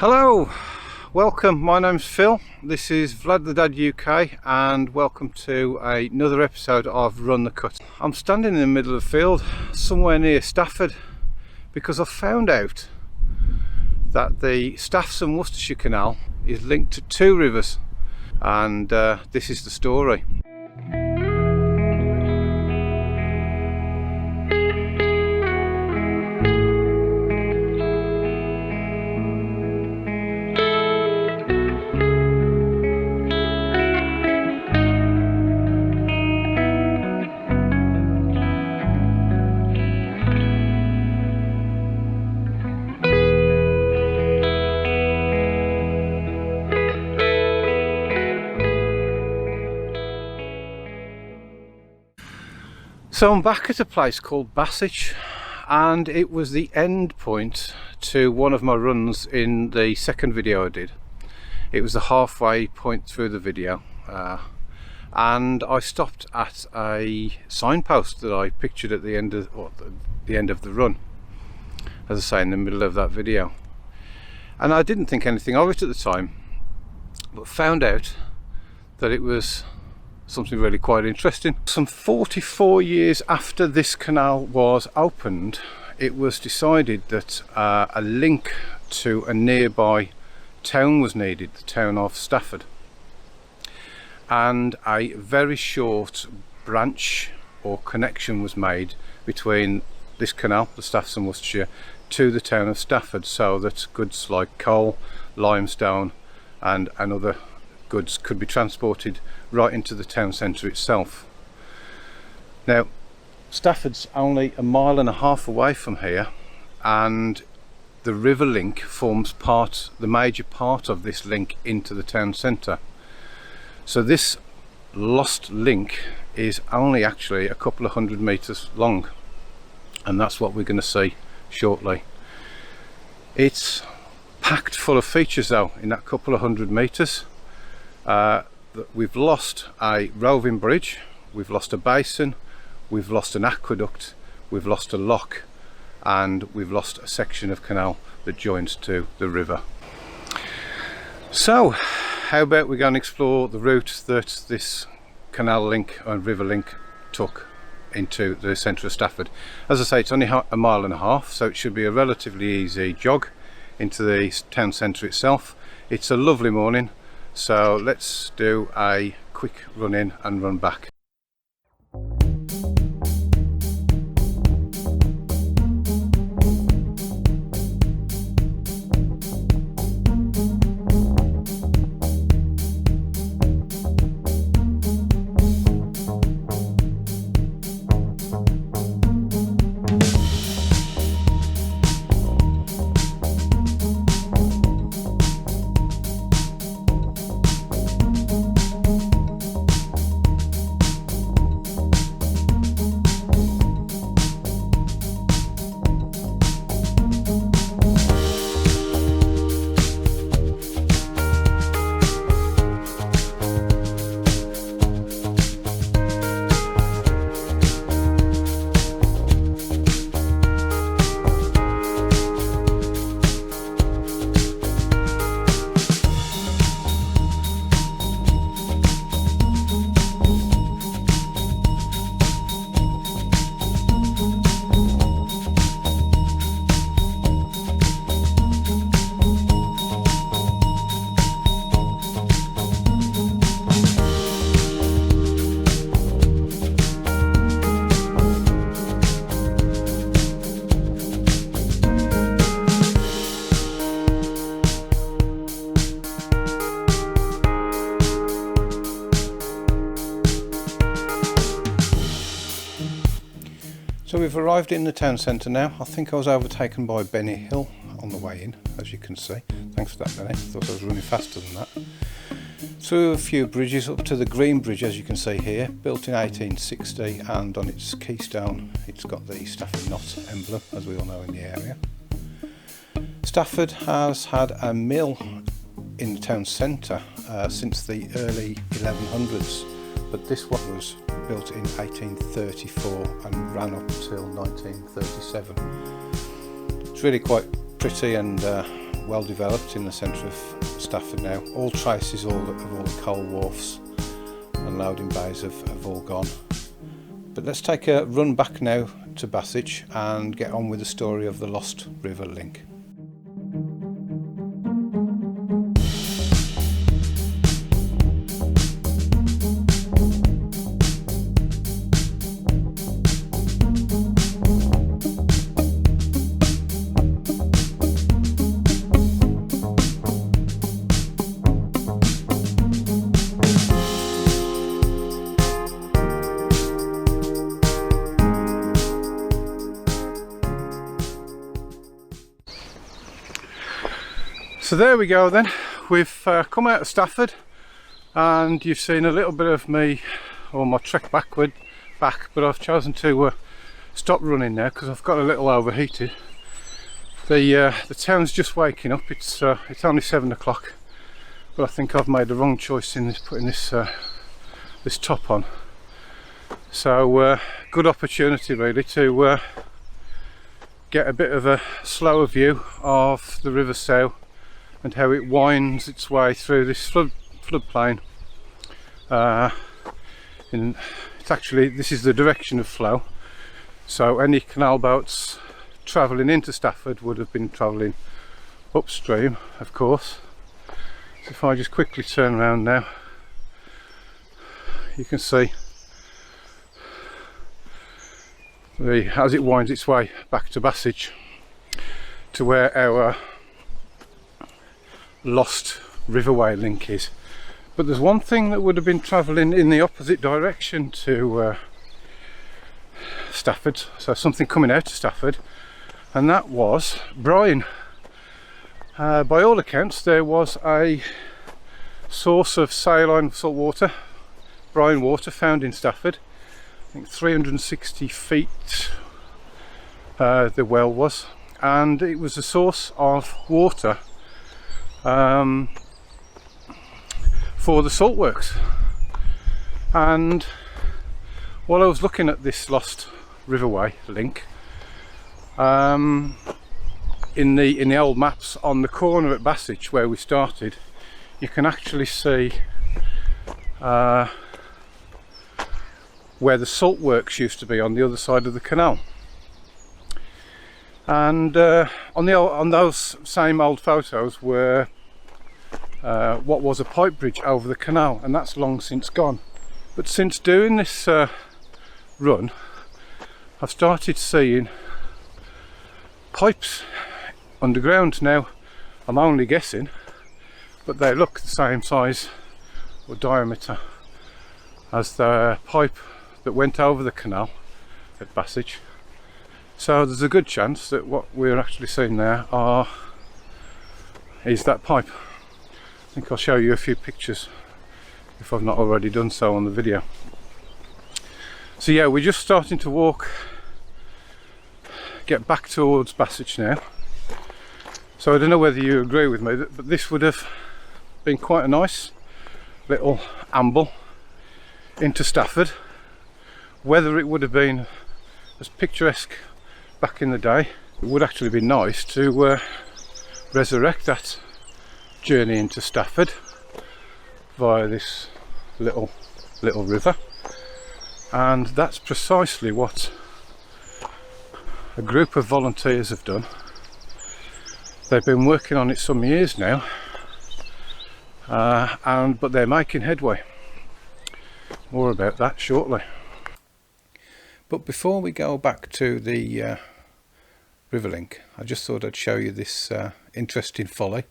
Hello, welcome, my name's Phil, this is Vlad the Dad UK and welcome to another episode of Run the Cut. I'm standing in the middle of the field somewhere near Stafford because I've found out that the Staffordshire and Worcestershire canal is linked to two rivers, and this is the story. So I'm back at a place called Baswich, and it was the end point to one of my runs in the second video I did. It was the halfway point through the video, and I stopped at a signpost that I pictured at the end of the run, as I say, in the middle of that video. And I didn't think anything of it at the time, but found out that it was something really quite interesting. Some 44 years after this canal was opened, it was decided that a link to a nearby town was needed, the town of Stafford, and a very short branch or connection was made between this canal, the Staffordshire and Worcestershire, to the town of Stafford, so that goods like coal, limestone and other goods could be transported right into the town centre itself. Now, Stafford's only a mile and a half away from here, and the river link forms the major part of this link into the town centre. So this lost link is only actually a couple of 100 metres long, and that's what we're going to see shortly. It's packed full of features though in that couple of 100 metres. We've lost a roving bridge, we've lost a basin, we've lost an aqueduct, we've lost a lock, and we've lost a section of canal that joins to the river. So how about we go and explore the route that this canal link and river link took into the centre of Stafford. As I say, it's only a mile and a half, so it should be a relatively easy jog into the town centre itself. It's a lovely morning, so let's do a quick run in and run back. So we've arrived in the town centre now. I think I was overtaken by Benny Hill on the way in, as you can see. Thanks for that, Benny. I thought I was running faster than that. Through a few bridges up to the Green Bridge, as you can see here, built in 1860, and on its keystone it's got the Stafford knot emblem, as we all know in the area. Stafford has had a mill in the town centre since the early 1100s, but this one was built in 1834 and ran up until 1937. It's really quite pretty and well developed in the centre of Stafford now. All traces of all the coal wharfs and loading bays have all gone. But let's take a run back now to Baswich and get on with the story of the lost river link. So there we go then, we've come out of Stafford and you've seen a little bit of me, or my trek back, but I've chosen to stop running now because I've got a little overheated. The town's just waking up, it's only 7 o'clock, but I think I've made the wrong choice in putting this top on. So good opportunity really to get a bit of a slower view of the River Sow and how it winds its way through this floodplain. This is the direction of flow, so any canal boats travelling into Stafford would have been travelling upstream, of course. So if I just quickly turn around now, you can see as it winds its way back to Baswich, to where our lost Riverway link is. But there's one thing that would have been travelling in the opposite direction to Stafford, so something coming out of Stafford, and that was brine. By all accounts there was a source of saline salt water, brine water, found in Stafford. I think 360 feet the well was, and it was a source of water for the salt works. And while I was looking at this lost Riverway link, in the old maps on the corner at Baswich where we started, you can actually see where the salt works used to be on the other side of the canal. And on those same old photos were what was a pipe bridge over the canal, and that's long since gone. But since doing this run, I've started seeing pipes underground. Now I'm only guessing, but they look the same size or diameter as the pipe that went over the canal at Baswich. So there's a good chance that what we're actually seeing there is that pipe. I think I'll show you a few pictures if I've not already done so on the video. So yeah, we're just starting to get back towards Baswich now. So I don't know whether you agree with me, but this would have been quite a nice little amble into Stafford. Whether it would have been as picturesque back in the day, it would actually be nice to resurrect that journey into Stafford via this little river, and that's precisely what a group of volunteers have done. They've been working on it some years now, but they're making headway. More about that shortly. But before we go back to the river link, I just thought I'd show you this interesting folly.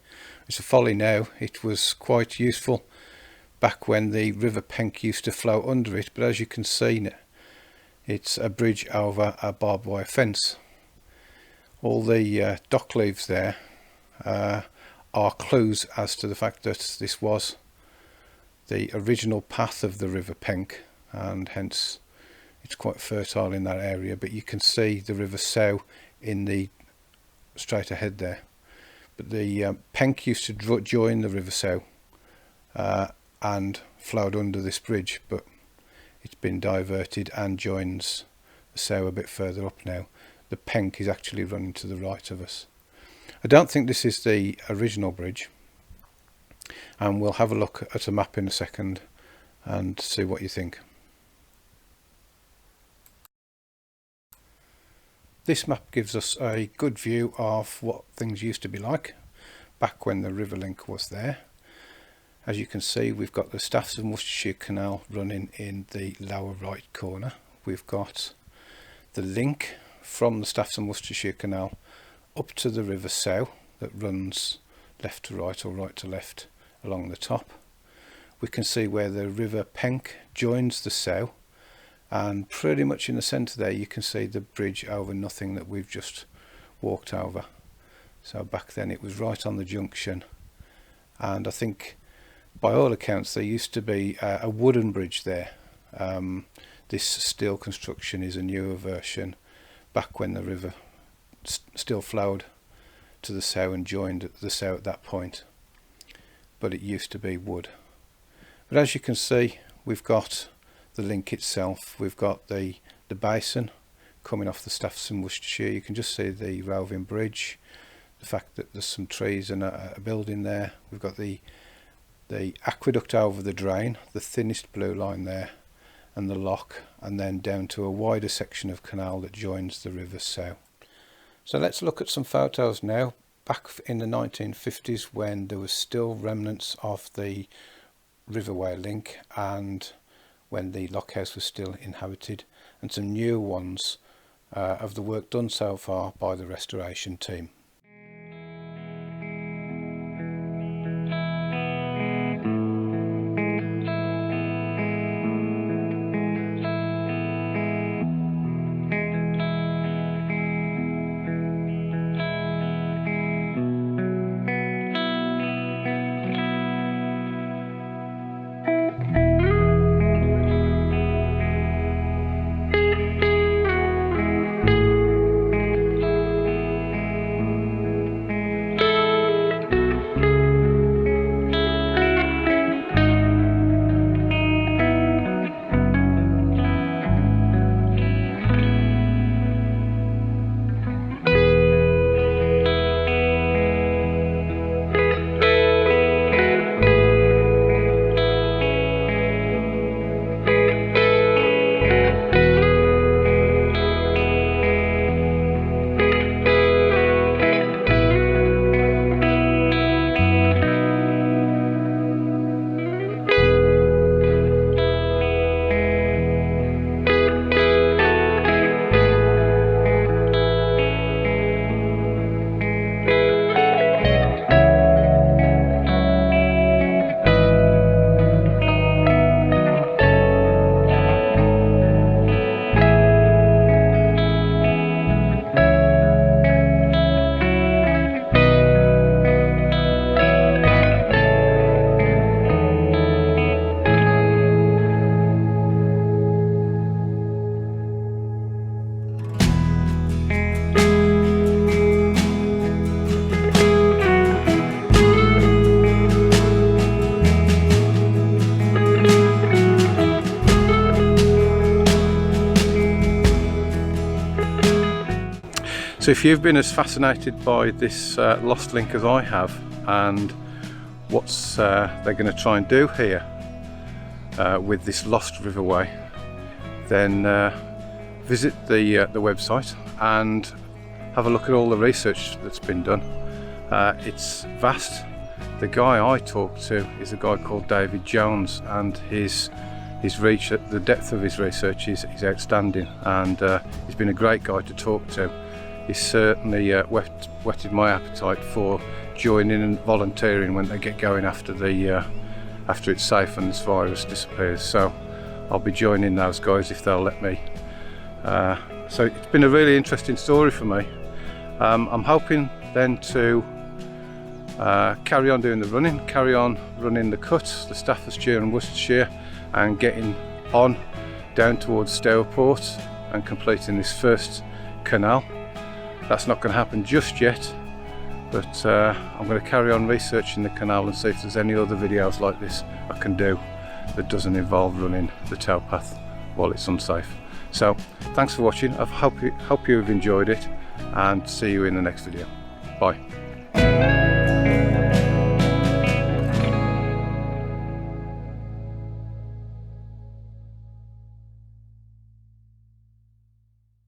It's a folly now. It was quite useful back when the River Penk used to flow under it, but as you can see, it's a bridge over a barbed wire fence. All the dock leaves there are clues as to the fact that this was the original path of the River Penk, and hence it's quite fertile in that area. But you can see the River Sow in the straight ahead there. But the Penk used to join the River Sow and flowed under this bridge, but it's been diverted and joins the Sow a bit further up now. The Penk is actually running to the right of us. I don't think this is the original bridge, and we'll have a look at a map in a second and see what you think. This map gives us a good view of what things used to be like back when the river link was there. As you can see, we've got the Staffordshire and Worcestershire canal running in the lower right corner. We've got the link from the Staffordshire and Worcestershire canal up to the River Sow that runs left to right or right to left along the top. We can see where the River Penk joins the Sow, and pretty much in the centre there you can see the bridge over nothing that we've just walked over. So back then it was right on the junction, and I think by all accounts there used to be a wooden bridge there. This steel construction is a newer version, back when the river still flowed to the Sow and joined the Sow at that point, but it used to be wood. But as you can see, we've got the link itself. We've got the basin coming off the Staffordshire and Worcestershire. You can just see the roving bridge, the fact that there's some trees and a building there. We've got the aqueduct over the drain, the thinnest blue line there, and the lock, and then down to a wider section of canal that joins the River Sow. So let's look at some photos now, back in the 1950s when there was still remnants of the Riverway link and when the lockhouse was still inhabited, and some new ones of the work done so far by the restoration team. So if you've been as fascinated by this lost link as I have, and what's they're going to try and do here with this lost riverway, then visit the website and have a look at all the research that's been done. It's vast. The guy I talked to is a guy called David Jones, and his research, the depth of his research is outstanding, and he's been a great guy to talk to. He's certainly whetted my appetite for joining and volunteering when they get going after it's safe and this virus disappears. So I'll be joining those guys if they'll let me. So it's been a really interesting story for me. I'm hoping then to carry on doing the running, carry on running the cut, the Staffordshire and Worcestershire, and getting on down towards Stafford and completing this first canal. That's not going to happen just yet, but I'm going to carry on researching the canal and see if there's any other videos like this I can do that doesn't involve running the towpath while it's unsafe. So thanks for watching. I hope you've enjoyed it, and see you in the next video. Bye. you.